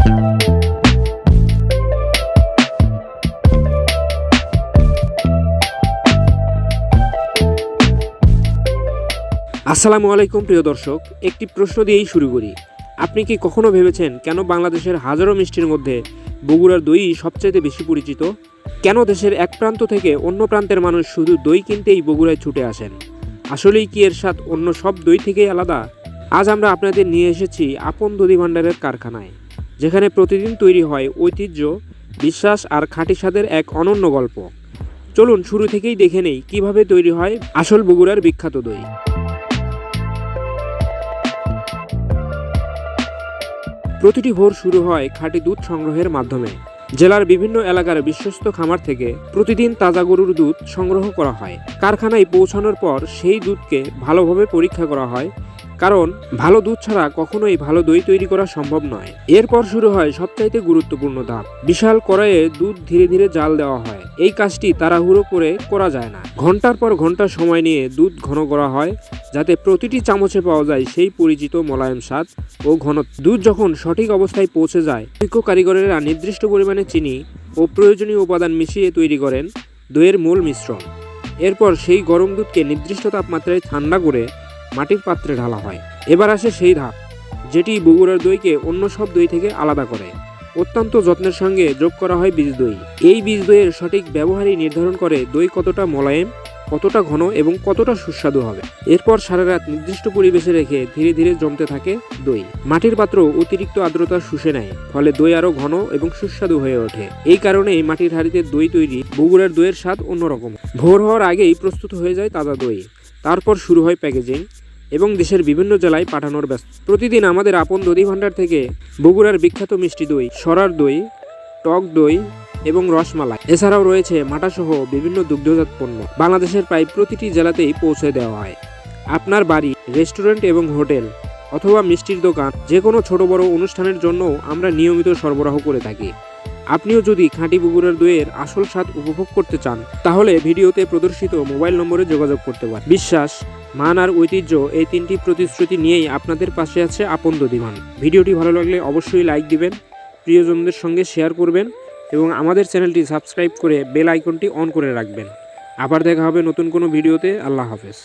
আসসালামু আলাইকুম প্রিয় দর্শক, একটি প্রশ্ন দিয়েই শুরু করি। আপনি কি কখনো ভেবেছেন কেন বাংলাদেশের হাজারো মিষ্টির মধ্যে বগুড়ার দই সবচাইতে বেশি পরিচিত? কেন দেশের এক প্রান্ত থেকে অন্য প্রান্তের মানুষ শুধু দই কিনতেই বগুড়ায় ছুটে আসেন? আসলেই কি এর স্বাদ অন্য সব দই থেকেই আলাদা? আজ আমরা আপনাদের নিয়ে এসেছি আপন দধি ভাণ্ডারের কারখানায়, যেখানে প্রতিদিন তৈরি হয় ঐতিহ্য, বিশ্বাস আর খাঁটি স্বাদের এক অনন্য গল্প। চলুন শুরু থেকেই দেখে নেই কিভাবে তৈরি হয় আসল বগুড়ার বিখ্যাত দই। প্রতিটি ভোর শুরু হয় খাঁটি দুধ সংগ্রহের মাধ্যমে। জেলার বিভিন্ন এলাকার বিশ্বস্ত খামার থেকে প্রতিদিন তাজা গরুর দুধ সংগ্রহ করা হয়। কারখানায় পৌঁছানোর পর সেই দুধকে ভালোভাবে পরীক্ষা করা হয়, কারণ ভালো দুধ ছাড়া কখনোই ভালো দই তৈরি করা সম্ভব নয়। এরপর শুরু হয় সবচাইতে গুরুত্বপূর্ণ ধাপ। বিশাল কড়াইয়ে দুধ ধীরে ধীরে জাল দেওয়া হয়। এই কাজটি তাড়াহুড়ো করে করা যায় না। ঘন্টার পর ঘন্টা সময় নিয়ে দুধ ঘন করা হয়, যাতে প্রতিটি চামচে পাওয়া যায় সেই পরিচিত মোলায়েম স্বাদ ও ঘনত্ব। দুধ যখন সঠিক অবস্থায় পৌঁছে যায়, অভিজ্ঞ কারিগরেরা নির্দিষ্ট পরিমাণে চিনি ও প্রয়োজনীয় উপাদান মিশিয়ে তৈরি করেন দইয়ের মূল মিশ্রণ। এরপর সেই গরম দুধকে নির্দিষ্ট তাপমাত্রায় ঠান্ডা করে মাটির পাত্রে ঢালা হয়। এবার আসে সেই ধাপ, যেটি বগুড়ার দইকে অন্য সব দই থেকে আলাদা করে। অত্যন্ত যত্নের সঙ্গে যোগ করা হয় বীজ দই। এই বীজ দইয়ের সঠিক ব্যবহারই নির্ধারণ করে দই কতটা মোলায়েম, কতটা ঘন এবং কতটা সুস্বাদু হবে। এরপর সারা রাত নির্দিষ্ট পরিবেশে রেখে ধীরে ধীরে জমতে থাকে দই। মাটির পাত্র অতিরিক্ত আর্দ্রতা শুষে নেয়, ফলে দই আরও ঘন এবং সুস্বাদু হয়ে ওঠে। এই কারণেই মাটির হাঁড়িতে দই তৈরি বগুড়ার দইয়ের স্বাদ অন্যরকম। ভোর হওয়ার আগেই প্রস্তুত হয়ে যায় তাজা দই। তারপর শুরু হয় প্যাকেজিং এবং দেশের বিভিন্ন জেলায় পাঠানোর ব্যস্ত। প্রতিদিন আমাদের আপন দধি ভাণ্ডার থেকে বগুড়ার বিখ্যাত মিষ্টি দই, সরার দই, টক দই এবং রসমালাই, এছাড়াও রয়েছে মাটাসহ বিভিন্ন দুগ্ধজাত পণ্য বাংলাদেশের প্রায় প্রতিটি জেলাতেই পৌঁছে দেওয়া হয়। আপনার বাড়ি, রেস্টুরেন্ট এবং হোটেল অথবা মিষ্টির দোকান, যে কোনো ছোট বড় অনুষ্ঠানের জন্য আমরা নিয়মিত সরবরাহ করে থাকি। আপনিও যদি খাঁটি বগুড়ার দইয়ের আসল স্বাদ উপভোগ করতে চান, তাহলে ভিডিওতে প্রদর্শিত মোবাইল নম্বরে যোগাযোগ করতে পারেন। বিশ্বাস, মান আর ঐতিহ্য, এই তিনটি প্রতিশ্রুতি নিয়েই আপনাদের পাশে আছে আপন দধি ভাণ্ডার। ভিডিওটি ভালো লাগলে অবশ্যই লাইক দিবেন, প্রিয়জনদের সঙ্গে শেয়ার করবেন এবং আমাদের চ্যানেলটি সাবস্ক্রাইব করে বেল আইকনটি অন করে রাখবেন। আবার দেখা হবে নতুন কোনো ভিডিওতে। আল্লাহ হাফেজ।